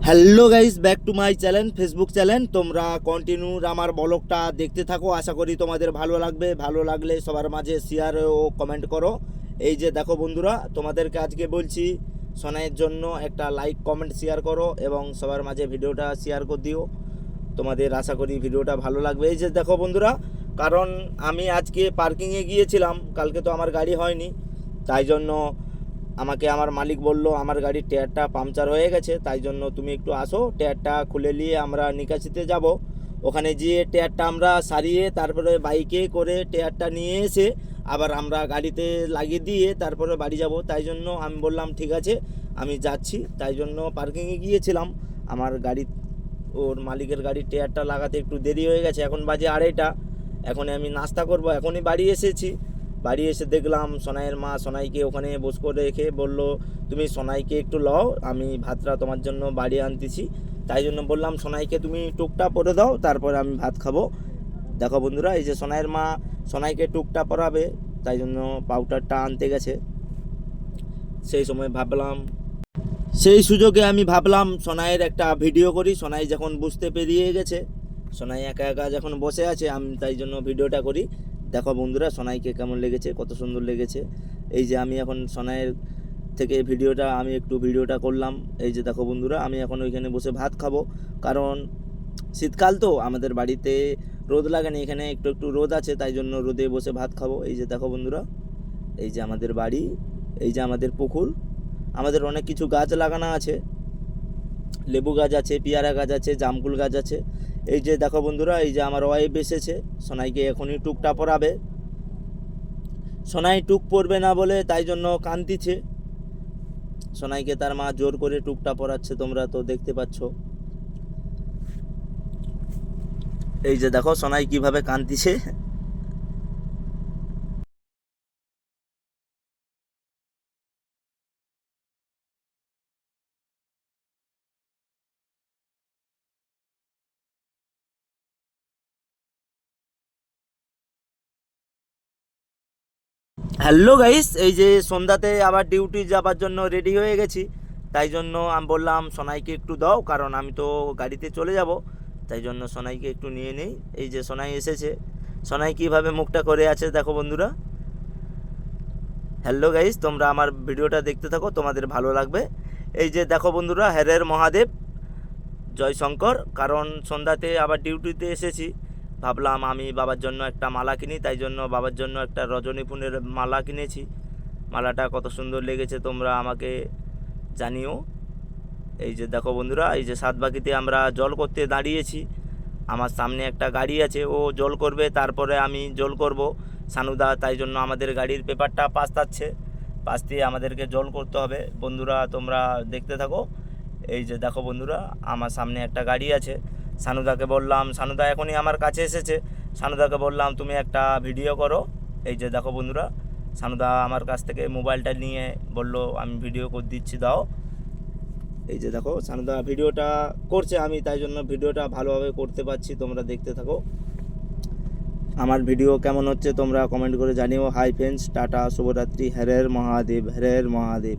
Hello guys, back to my channel, Facebook channel. তোমরা continue আমার ব্লগটা দেখতে থাকো। আশা করি তোমাদের ভালো লাগবে। ভালো লাগলে সবার মাঝে শেয়ার ও কমেন্ট করো। এই যে দেখো বন্ধুরা, তোমাদেরকে আজকে বলছি সোনাইয়ের জন্য একটা লাইক কমেন্ট শেয়ার করো এবং সবার মাঝে ভিডিওটা শেয়ার করে দিও। তোমাদের আশা করি ভিডিওটা ভালো লাগবে। এই যে দেখো বন্ধুরা, কারণ আমি আজকে পার্কিংয়ে গিয়েছিলাম, কালকে তো আমার গাড়ি হয়নি, তাই জন্য আমাকে আমার মালিক বলল আমার গাড়ির টায়ারটা পাংচার হয়ে গেছে, তাই জন্য তুমি একটু আসো, টায়ারটা খুলে নিয়ে আমরা নিকাশিতে যাব। ওখানে গিয়ে টায়ারটা আমরা সারিয়ে তারপরে বাইকে করে টায়ারটা নিয়ে এসে আবার আমরা গাড়িতে লাগিয়ে দিয়ে তারপরে বাড়ি যাব। তাই জন্য আমি বললাম ঠিক আছে আমি যাচ্ছি। তাই জন্য পার্কিংয়ে গিয়েছিলাম। আমার গাড়ি, ওর মালিকের গাড়ির টায়ারটা লাগাতে একটু দেরি হয়ে গেছে। এখন বাজে 2:30। এখন আমি নাস্তা করব। এখনই বাড়ি এসেছি। বাড়ি এসে দেখলাম সোনাইয়ের মা সোনাইকে ওখানে বস করে রেখে বলল তুমি সোনাইকে একটু লও, আমি ভাতটা তোমার জন্য বাড়ি আনতেছি। তাই জন্য বললাম সোনাইকে তুমি টুকটা পরে দাও, তারপরে আমি ভাত খাবো। দেখো বন্ধুরা, এই যে সোনাইয়ের মা সোনাইকে টুকটা পরাবে, তাই জন্য পাউডারটা আনতে গেছে। সেই সুযোগে আমি ভাবলাম সোনাইয়ের একটা ভিডিও করি। সোনাই যখন বুঝতে পেরিয়ে গেছে, সোনাই একা একা যখন বসে আছে, আমি তাই জন্য ভিডিওটা করি। দেখো বন্ধুরা, সোনাইকে কেমন লেগেছে, কত সুন্দর লেগেছে। এই যে আমি এখন সোনাইয়ের থেকে আমি একটু ভিডিওটা করলাম। এই যে দেখো বন্ধুরা, আমি এখন ওইখানে বসে ভাত খাবো। কারণ শীতকাল তো আমাদের বাড়িতে রোদ লাগেনি, এখানে একটু একটু রোদ আছে, তাই জন্য রোদে বসে ভাত খাবো। এই যে দেখো বন্ধুরা, এই যে আমাদের বাড়ি, এই যে আমাদের পুকুর, আমাদের অনেক কিছু গাছ লাগানো আছে। লেবু গাছ আছে, পেয়ারা গাছ আছে, জামকুল গাছ আছে। এই যে দেখো বন্ধুরা, এই যে আমার ওয়াইফ এসেছে, সোনাইকে এখনই টুকটা পরাবে। সোনাই টুক পরবে না বলে তাই জন্য কাঁদতিছে। সোনাইকে তার মা জোর করে টুকটা পরাচ্ছে, তোমরা তো দেখতে পাচ্ছ। এই যে দেখো সোনাই কিভাবে কাঁদতিছে। হ্যালো গাইস, এই যে সন্ধ্যাতে আবার ডিউটি যাবার জন্য রেডি হয়ে গেছি। তাই জন্য আমি বললাম সোনাইকে একটু দাও, কারণ আমি তো গাড়িতে চলে যাব। তাই জন্য সোনাইকে একটু নিয়ে নেই। এই যে সোনাই এসেছে, সোনাই কীভাবে মুখটা করে আছে দেখো বন্ধুরা। হ্যালো গাইস, তোমরা আমার ভিডিওটা দেখতে থাকো, তোমাদের ভালো লাগবে। এই যে দেখো বন্ধুরা, হ্যারের মহাদেব জয়শঙ্কর। কারণ সন্ধ্যাতে আবার ডিউটিতে এসেছি, ভাবলাম আমি বাবার জন্য একটা মালা কিনি, তাই জন্য বাবার জন্য একটা রজনী ফুলের মালা কিনেছি। মালাটা কত সুন্দর লেগেছে তোমরা আমাকে জানিও। এই যে দেখো বন্ধুরা, এই যে সাতবাকিতে আমরা জল করতে দাঁড়িয়েছি। আমার সামনে একটা গাড়ি আছে, ও জল করবে, তারপরে আমি জল করব সানুদা। তাই জন্য আমাদের গাড়ির পেপারটা পাশ দিয়ে আমাদেরকে জল করতে হবে। বন্ধুরা তোমরা দেখতে থাকো। এই যে দেখো বন্ধুরা, আমার সামনে একটা গাড়ি আছে। সানুদাকে বললাম, সানুদা এখনই আমার কাছে এসেছে। সানুদাকে বললাম তুমি একটা ভিডিও করো। এই যে দেখো বন্ধুরা, সানুদা আমার কাছ থেকে মোবাইলটা নিয়ে বলল আমি ভিডিও করে দিচ্ছি, দাও। এই যে দেখো সানুদা ভিডিওটা করছে, আমি তাই জন্য ভিডিওটা ভালোভাবে করতে পারছি। তোমরা দেখতে থাকো। আমার ভিডিও কেমন হচ্ছে তোমরা কমেন্ট করে জানিও। হাই ফ্রেন্ডস, টাটা, শুভরাত্রি, হরের মহাদেব, হরের মহাদেব।